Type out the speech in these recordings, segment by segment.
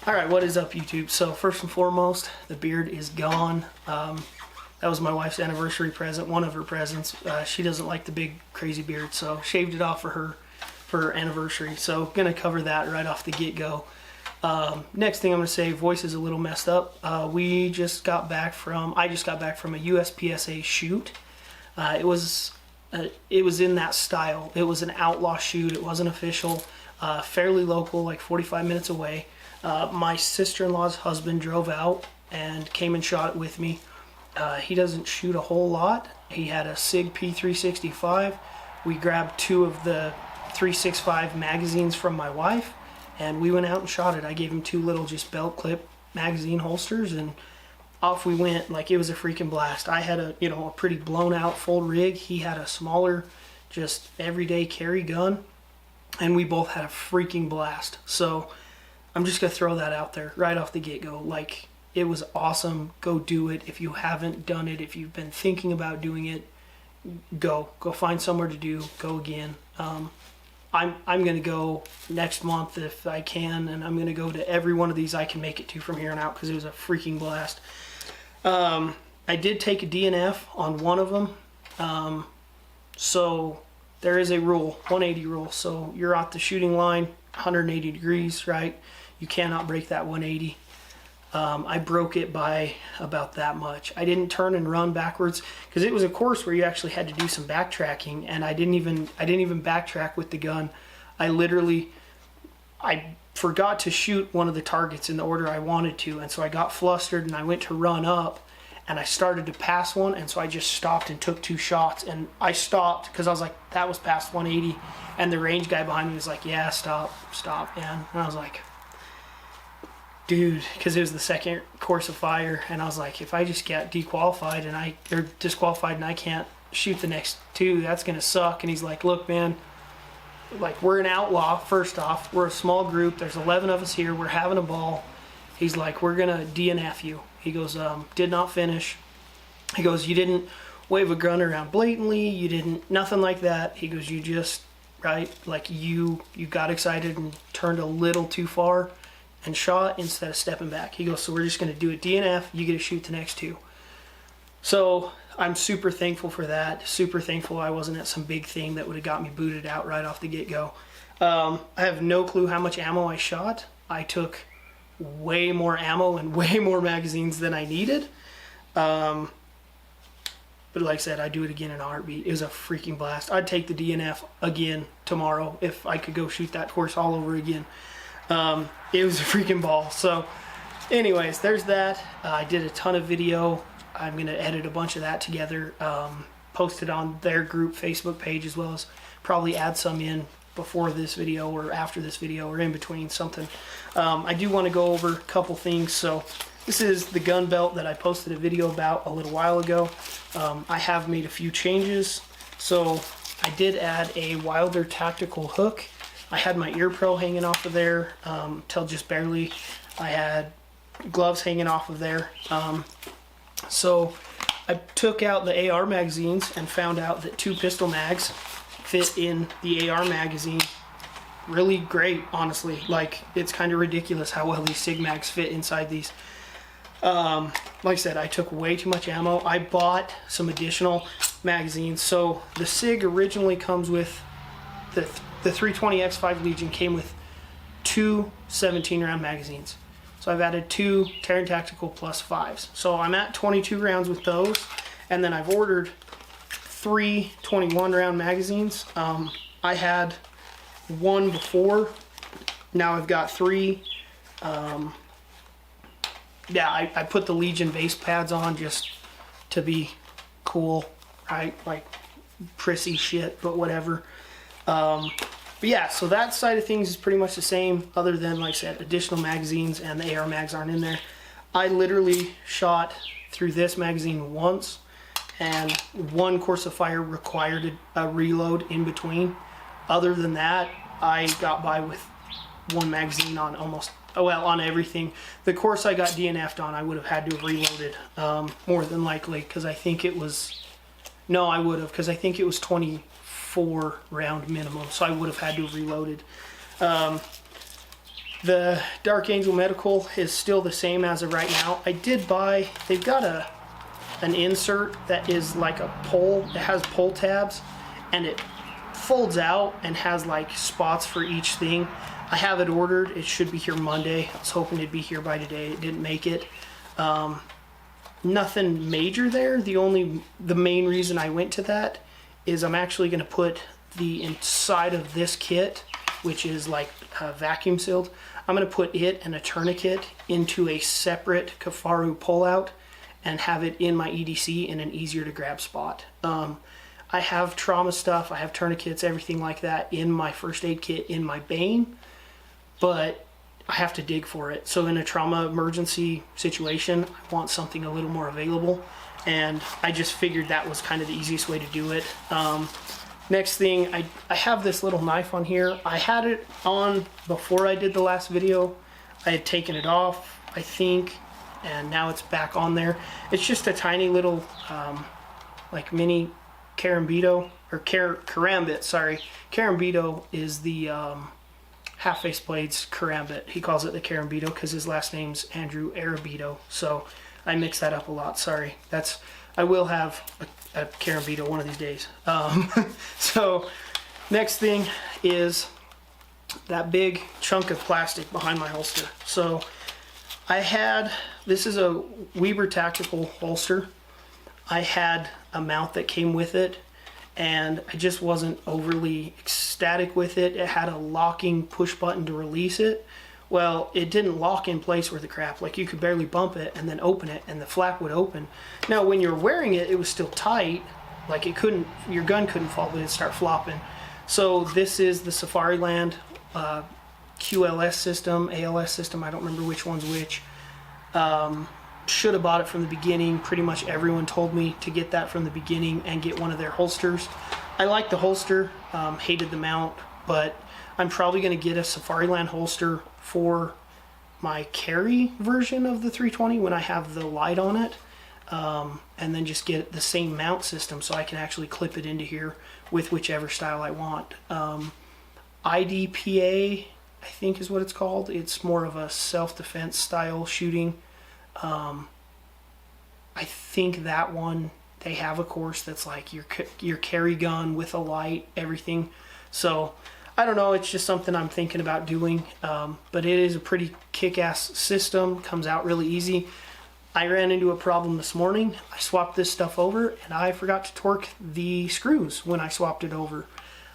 Alright, what is up YouTube? So first and foremost, the beard is gone. That was my wife's anniversary present, one of her presents. She doesn't like the big crazy beard, so shaved it off for her anniversary. So gonna cover that right off the get-go. Next thing I'm gonna say, voice is a little messed up. I just got back from a USPSA shoot. It was in that style. It was an outlaw shoot. It wasn't official. Fairly local, like 45 minutes away. My sister-in-law's husband drove out and came and shot it with me. He doesn't shoot a whole lot. He had a SIG P365. We grabbed 2 of the 365 magazines from my wife, and we went out and shot it. I gave him 2 little just belt clip magazine holsters, and off we went. Like, it was a freaking blast. I had a pretty blown out full rig. He had a smaller, just everyday carry gun, and we both had a freaking blast. So I'm just gonna throw that out there right off the get-go. Like, it was awesome. Go do it. If you haven't done it, if you've been thinking about doing it, go find somewhere to do. Go again. I'm gonna go next month if I can, and I'm gonna go to every one of these I can make it to from here on out because it was a freaking blast. I did take a DNF on one of them, so there is a rule, 180 rule. So you're at the shooting line, 180 degrees, right? You cannot break that 180. I broke it by about that much. I didn't turn and run backwards because it was a course where you actually had to do some backtracking, and I didn't even backtrack with the gun. I forgot to shoot one of the targets in the order I wanted to, and so I got flustered and I went to run up and I started to pass one, and so I just stopped and took 2 shots, and I stopped because I was like, that was past 180, and the range guy behind me was like, yeah, stop man. And I was like, dude, because it was the second course of fire, and I was like, if I just get disqualified and I can't shoot the next 2, that's gonna suck. And he's like, look man, like, we're an outlaw. First off, we're a small group, there's 11 of us here, we're having a ball. He's like, we're gonna DNF you. He goes, did not finish. He goes, you didn't wave a gun around blatantly, you didn't, nothing like that. He goes, you just, right, like you got excited and turned a little too far and shot instead of stepping back. He goes, so we're just gonna do a DNF, you get to shoot the next 2. So I'm super thankful for that. Super thankful I wasn't at some big thing that would have got me booted out right off the get-go. I have no clue how much ammo I shot. I took way more ammo and way more magazines than I needed. But like I said, I'd do it again in a heartbeat. It was a freaking blast. I'd take the DNF again tomorrow if I could go shoot that course all over again. It was a freaking ball. So anyways, there's that. I did a ton of video. I'm gonna edit a bunch of that together, post it on their group Facebook page, as well as probably add some in before this video or after this video or in between, something. I do want to go over a couple things. So this is the gun belt that I posted a video about a little while ago. I have made a few changes. So I did add a Wilder tactical hook. I had my ear pro hanging off of there till just barely. I had gloves hanging off of there. So I took out the AR magazines and found out that 2 pistol mags fit in the AR magazine really great, honestly. Like, it's kind of ridiculous how well these SIG mags fit inside these. Like I said, I took way too much ammo. I bought some additional magazines. So the SIG originally comes with the 320X5 Legion came with 2 17-round magazines. So I've added 2 Terran Tactical plus 5s. So I'm at 22 rounds with those, and then I've ordered 3 21-round magazines. I had 1 before. Now I've got 3. Yeah, I put the Legion base pads on just to be cool, right? Like prissy shit, but whatever. But yeah, so that side of things is pretty much the same, other than, like I said, additional magazines and the AR mags aren't in there. I literally shot through this magazine once, and 1 course of fire required a reload in between. Other than that, I got by with 1 magazine on on everything. The course I got DNF'd on, I would have had to have reloaded, more than likely, because I think it was, no, I would have, because I think it was 24 round minimum, so I would have had to have reloaded. The Dark Angel Medical is still the same as of right now. I did buy, they've got an insert that is like a pull. It has pull tabs and it folds out and has like spots for each thing. I have it ordered. It should be here Monday. I was hoping it'd be here by today. It didn't make it. Nothing major there. The main reason I went to that is I'm actually going to put the inside of this kit, which is like vacuum sealed. I'm going to put it and a tourniquet into a separate Kafaru pullout and have it in my EDC in an easier to grab spot. I have trauma stuff, I have tourniquets, everything like that in my first aid kit in my Bane, but I have to dig for it. So in a trauma emergency situation, I want something a little more available, and I just figured that was kind of the easiest way to do it. Next thing, I have this little knife on here. I had it on before I did the last video. I had taken it off, I think, and now it's back on there. It's just a tiny little like mini carambito, or karambit, sorry. Karambito is the half-face blades karambit. He calls it the karambito because his last name's Andrew Arabito, so I mix that up a lot, sorry. I will have a karambito one of these days. So next thing is that big chunk of plastic behind my holster. So this is a Weber tactical holster. I had a mount that came with it, and I just wasn't overly ecstatic with it. It had a locking push button to release it. Well, it didn't lock in place worth of crap. Like, you could barely bump it and then open it, and the flap would open. Now, when you're wearing it, it was still tight. Like, your gun couldn't fall, but it'd start flopping. So this is the Safariland QLS system, ALS system. I don't remember which one's which. Should have bought it from the beginning. Pretty much everyone told me to get that from the beginning and get one of their holsters. I like the holster, hated the mount, but I'm probably going to get a Safariland holster for my carry version of the 320 when I have the light on it, and then just get the same mount system so I can actually clip it into here with whichever style I want. IDPA, I think is what it's called. It's more of a self-defense style shooting. I think that one, they have a course that's like your carry gun with a light, everything. So I don't know, it's just something I'm thinking about doing, but it is a pretty kick-ass system, comes out really easy. I ran into a problem this morning. I swapped this stuff over and I forgot to torque the screws when I swapped it over.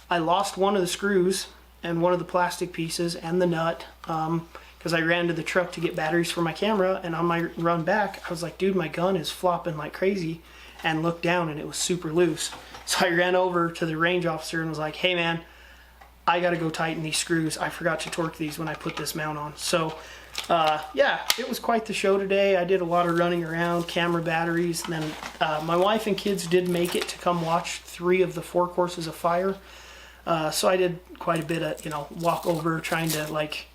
I lost one of the screws and one of the plastic pieces and the nut, because I ran to the truck to get batteries for my camera, and on my run back, I was like, dude, my gun is flopping like crazy, and looked down and it was super loose. So I ran over to the range officer and was like, hey man, I gotta go tighten these screws. I forgot to torque these when I put this mount on. So yeah, it was quite the show today. I did a lot of running around, camera, batteries, and then my wife and kids did make it to come watch 3 of the 4 courses of fire. So I did quite a bit of, walk over, trying to like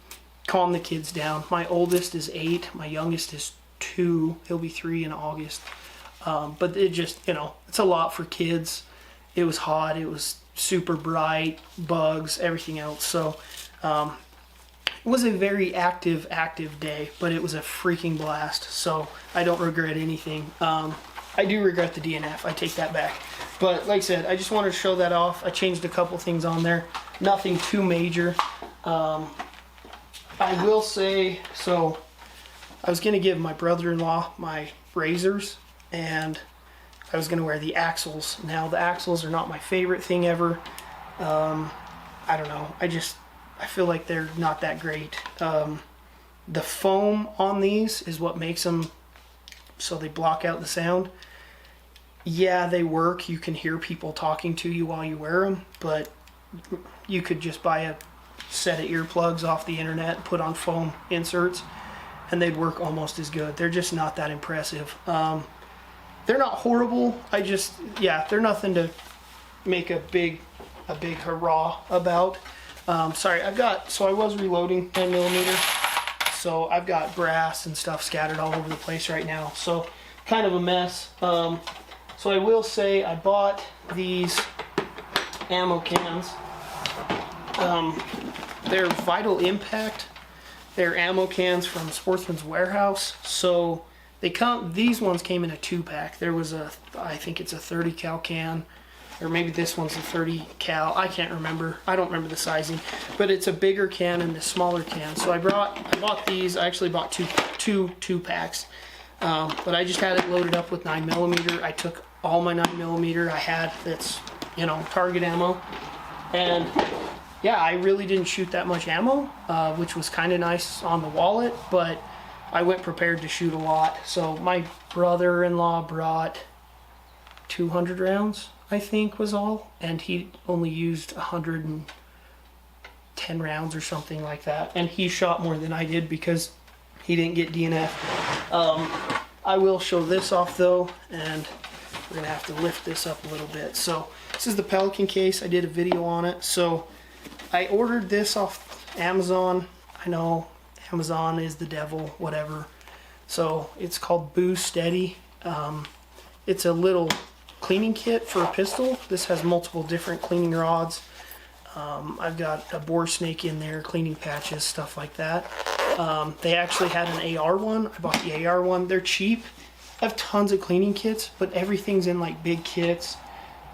calm the kids down. My oldest is 8, my youngest is 2, he'll be 3 in August. But it just, it's a lot for kids. It was hot, it was super bright, bugs, everything else. So it was a very active day, but it was a freaking blast. So I don't regret anything. I do regret the DNF, I take that back. But like I said, I just wanted to show that off. I changed a couple things on there, nothing too major. I will say, so I was going to give my brother-in-law my razors, and I was going to wear the axles. Now, the axles are not my favorite thing ever. I don't know. I feel like they're not that great. The foam on these is what makes them so they block out the sound. Yeah, they work. You can hear people talking to you while you wear them, but you could just buy a set of earplugs off the internet, put on foam inserts, and they'd work almost as good. They're just not that impressive. They're not horrible. They're nothing to make a big hurrah about. Sorry, I was reloading 9mm, so I've got brass and stuff scattered all over the place right now. So kind of a mess. So I will say I bought these ammo cans. They're Vital Impact. They're ammo cans from Sportsman's Warehouse. So these ones came in a 2-pack. There was I think it's a 30 cal can, or maybe this one's a 30 cal. I can't remember. I don't remember the sizing, but it's a bigger can and a smaller can. So I bought these. I actually bought two packs, but I just had it loaded up with 9mm. I took all my 9mm I had. That's, you know, target ammo, and yeah, I really didn't shoot that much ammo, which was kind of nice on the wallet, but I went prepared to shoot a lot. So my brother-in-law brought 200 rounds, I think was all, and he only used 110 rounds or something like that, and he shot more than I did because he didn't get DNF. I will show this off though, and we're gonna have to lift this up a little bit. So this is the Pelican case. I did a video on it. So I ordered this off Amazon. I know Amazon is the devil, whatever. So it's called Boost Steady. It's a little cleaning kit for a pistol. This has multiple different cleaning rods. I've got a bore snake in there, cleaning patches, stuff like that. They actually had an AR one. I bought the AR one. They're cheap. I have tons of cleaning kits, but everything's in like big kits.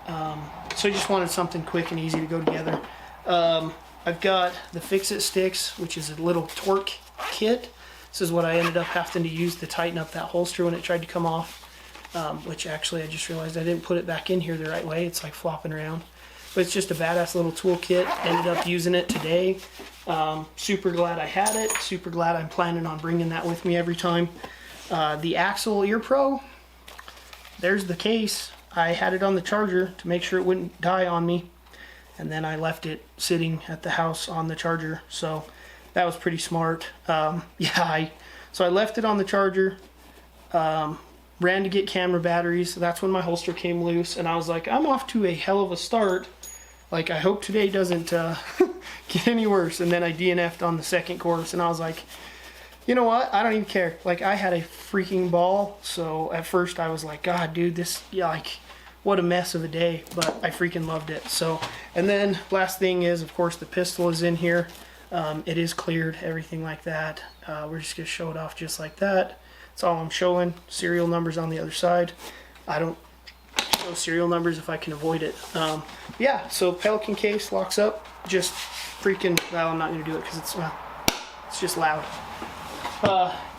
So I just wanted something quick and easy to go together. I've got the Fix-It Sticks, which is a little torque kit. This is what I ended up having to use to tighten up that holster when it tried to come off, which actually I just realized I didn't put it back in here the right way. It's like flopping around. But it's just a badass little tool kit. Ended up using it today. Super glad I had it. Super glad I'm planning on bringing that with me every time. The Axle Ear Pro, there's the case. I had it on the charger to make sure it wouldn't die on me, and then I left it sitting at the house on the charger, so that was pretty smart. So I left it on the charger, ran to get camera batteries. So that's when my holster came loose, and I was like, I'm off to a hell of a start. Like, I hope today doesn't get any worse. And then I DNF'd on the second course, and I was like, you know what? I don't even care. Like, I had a freaking ball. So at first I was like, God, dude, this, yeah, like, what a mess of a day. But I freaking loved it. So, and then last thing is, of course, the pistol is in here. It is cleared, everything like that. We're just gonna show it off just like that. That's all I'm showing. Serial numbers on the other side. I don't show serial numbers if I can avoid it. Yeah, so Pelican case locks up. Just freaking, well, I'm not gonna do it because it's just loud.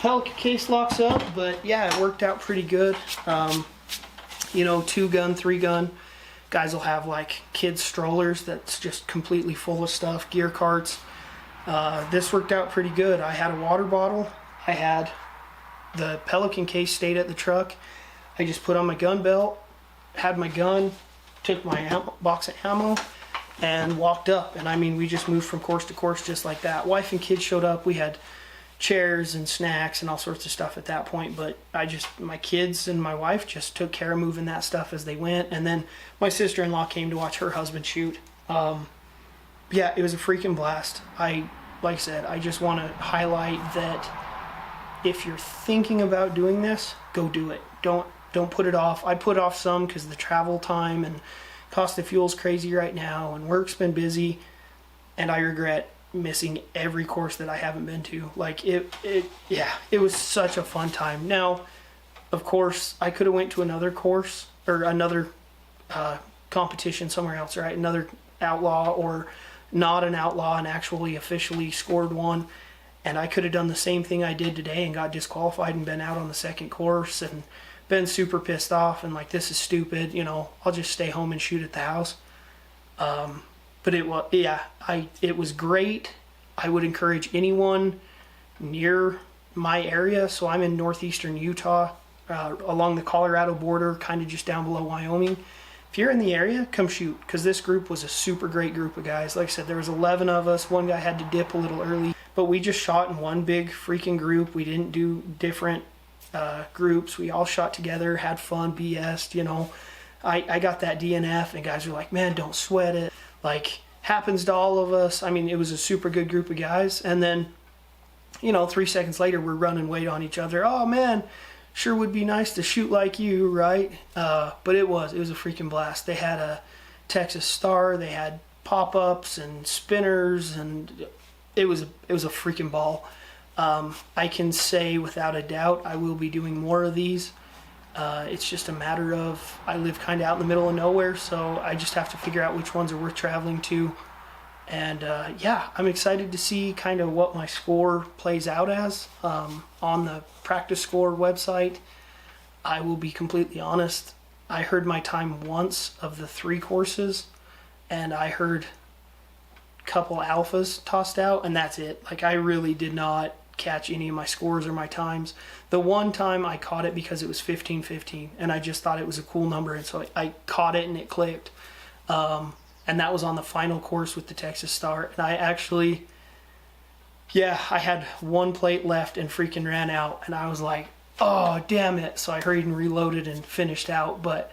Pelican case locks up, but yeah, it worked out pretty good. You know, 2-gun, 3-gun. Guys will have like kids strollers that's just completely full of stuff, gear carts. This worked out pretty good. I had a water bottle. I had the Pelican case stayed at the truck. I just put on my gun belt, had my gun, took my box of ammo, and walked up. And I mean, we just moved from course to course just like that. Wife and kids showed up. We had chairs and snacks and all sorts of stuff at that point, but my kids and my wife just took care of moving that stuff as they went. And then my sister-in-law came to watch her husband shoot. Yeah, it was a freaking blast. Like I said, I just want to highlight that if you're thinking about doing this, go do it. Don't put it off. I put off some because the travel time and cost of fuel's crazy right now, and work's been busy, and I regret missing every course that I haven't been to. Like it was such a fun time. Now, of course, I could have went to another course or another competition somewhere else, right? Another outlaw or not an outlaw and actually officially scored one. And I could have done the same thing I did today and got disqualified and been out on the second course and been super pissed off and like, this is stupid, you know, I'll just stay home and shoot at the house. But it was great. I would encourage anyone near my area. So I'm in northeastern Utah, along the Colorado border, kind of just down below Wyoming. If you're in the area, come shoot, because this group was a super great group of guys. Like I said, there was 11 of us. One guy had to dip a little early, but we just shot in one big freaking group. We didn't do different groups. We all shot together, had fun, BS'd, you know. I got that DNF, and guys were like, man, don't sweat it. Like, happens to all of us. I mean, it was a super good group of guys. And then, you know, 3 seconds later, we're running weight on each other. Oh, man, sure would be nice to shoot like you, right? But it was a freaking blast. They had a Texas Star. They had pop-ups and spinners, and it was a freaking ball. I can say without a doubt I will be doing more of these. It's just a matter of, I live kind of out in the middle of nowhere, so I just have to figure out which ones are worth traveling to. And yeah, I'm excited to see kind of what my score plays out as on the practice score website. I will be completely honest, I heard my time once of the 3 courses, and I heard a couple alphas tossed out, and that's it. Like, I really did not catch any of my scores or my times. The one time I caught it because it was 15:15, and I just thought it was a cool number, and so I caught it and it clicked. And that was on the final course with the Texas Star. And I actually, yeah, I had 1 plate left and freaking ran out, and I was like, oh, damn it. So I hurried and reloaded and finished out, but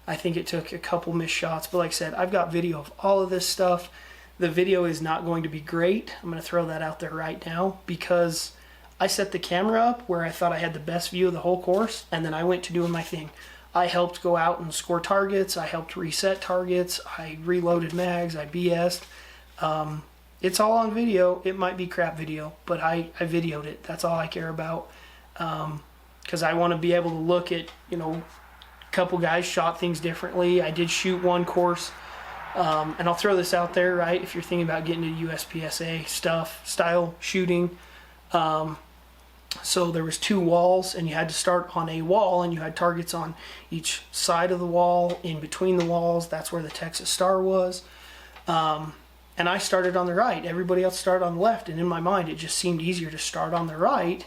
I think it took a couple missed shots. But like I said, I've got video of all of this stuff. The video is not going to be great. I'm going to throw that out there right now, because I set the camera up where I thought I had the best view of the whole course, and then I went to doing my thing. I helped go out and score targets. I helped reset targets. I reloaded mags. I BS'd. It's all on video. It might be crap video, but I videoed it. That's all I care about, because I want to be able to look at, you know, a couple guys shot things differently. I did shoot one course. And I'll throw this out there, right? If you're thinking about getting into USPSA style shooting. So there was 2 walls, and you had to start on a wall, and you had targets on each side of the wall, in between the walls. That's where the Texas Star was. And I started on the right. Everybody else started on the left. And in my mind, it just seemed easier to start on the right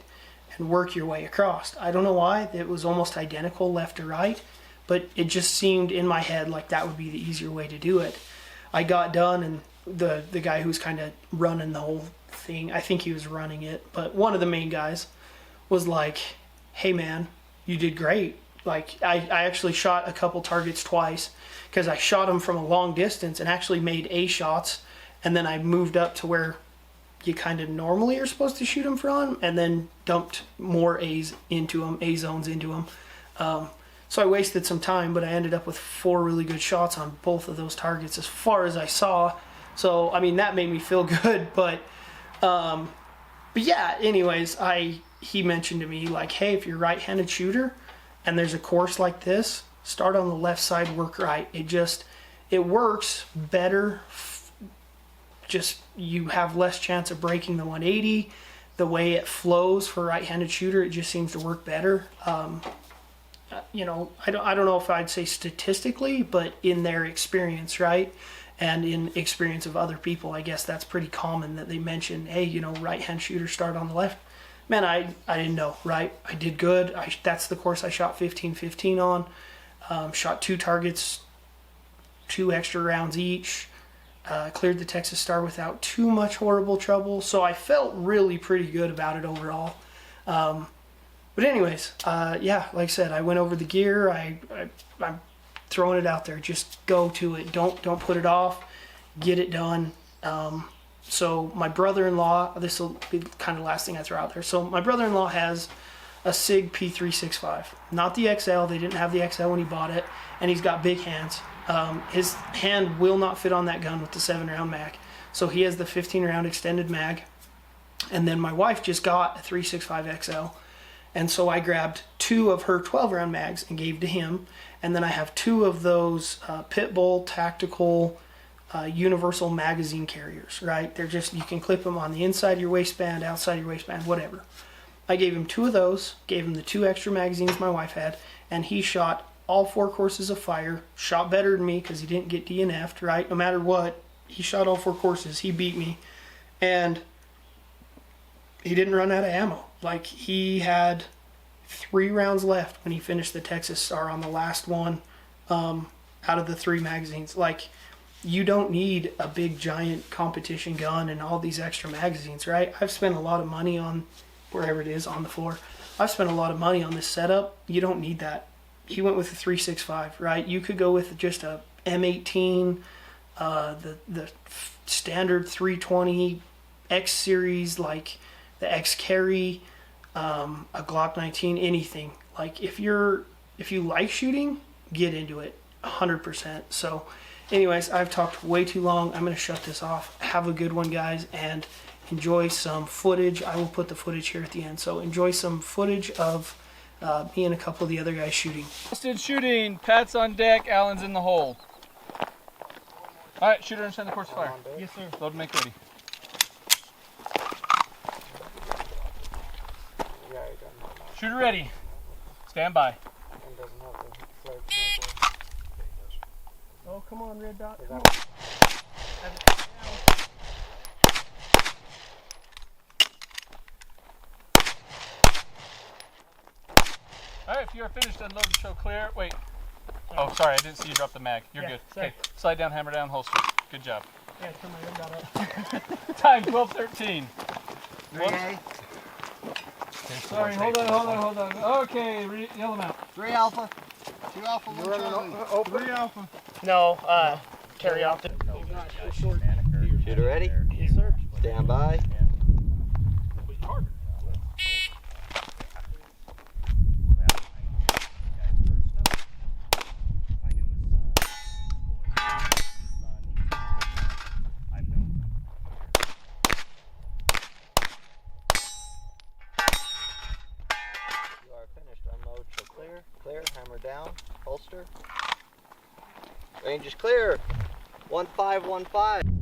and work your way across. I don't know why. It was almost identical left to right. But it just seemed in my head like that would be the easier way to do it. I got done, and the guy who's kind of running the whole thing, I think he was running it, but one of the main guys was like, hey man, you did great. Like, I actually shot a couple targets twice, because I shot them from a long distance and actually made A shots, and then I moved up to where you kind of normally are supposed to shoot them from, and then dumped more A's into them, A zones into them. So I wasted some time, but I ended up with 4 really good shots on both of those targets as far as I saw. So, I mean, that made me feel good, but yeah, anyways, he mentioned to me, like, hey, if you're a right-handed shooter and there's a course like this, start on the left side, work right. It works better. Just, you have less chance of breaking the 180. The way it flows for a right-handed shooter, it just seems to work better. You know, I don't know if I'd say statistically, but in their experience, right? And in experience of other people, I guess that's pretty common that they mention, hey, you know, right-hand shooter start on the left. Man, I didn't know, right? I did good. That's the course I shot 15-15 on. Shot 2 targets, 2 extra rounds each. Cleared the Texas Star without too much horrible trouble. So I felt really pretty good about it overall. But anyways, yeah, like I said, I went over the gear. I'm throwing it out there. Just go to it. Don't put it off. Get it done. So my brother-in-law, this will be kind of the last thing I throw out there. So my brother-in-law has a SIG P365, not the XL. They didn't have the XL when he bought it, and he's got big hands. His hand will not fit on that gun with the 7-round mag. So he has the 15-round extended mag. And then my wife just got a 365 XL. And so I grabbed 2 of her 12-round mags and gave to him. And then I have 2 of those Pitbull tactical universal magazine carriers, right? They're just, you can clip them on the inside of your waistband, outside of your waistband, whatever. I gave him 2 of those, gave him the 2 extra magazines my wife had, and he shot all 4 courses of fire, shot better than me because he didn't get DNF'd, right? No matter what, he shot all 4 courses. He beat me. And he didn't run out of ammo. Like, he had 3 rounds left when he finished the Texas Star on the last one out of the 3 magazines. Like, you don't need a big giant competition gun and all these extra magazines, right? I've spent a lot of money on, wherever it is on the floor, I've spent a lot of money on this setup. You don't need that. He went with a 365, right? You could go with just a M18, the standard 320 X series, like the X carry, a Glock 19, anything. Like, if you like shooting, get into it 100%. So anyways, I've talked way too long. I'm going to shut this off. Have a good one, guys, and enjoy some footage. I will put the footage here at the end. So enjoy some footage of me and a couple of the other guys shooting. Austin shooting. Pat's on deck. Alan's in the hole. All right, shooter, understand the course of fire. Yes, sir. Load and make ready. Shooter ready. Stand by. Oh, come on, red dot. Come on. All right, if you are finished, unload and show clear. Wait. Oh, sorry, I didn't see you drop the mag. You're good. Sorry. Okay, slide down, hammer down, holster. Good job. Yeah, turn my red dot up. Time 12:13. Okay. Sorry, hold on. Okay, yell them out. 3 Alpha. 2 Alpha, 1 Charlie. 3 Alpha. No, carry off. Shooter ready? Yes, sir. Stand by. You are finished. Unload, show clear. Clear, hammer down, holster. Range is clear. 1515.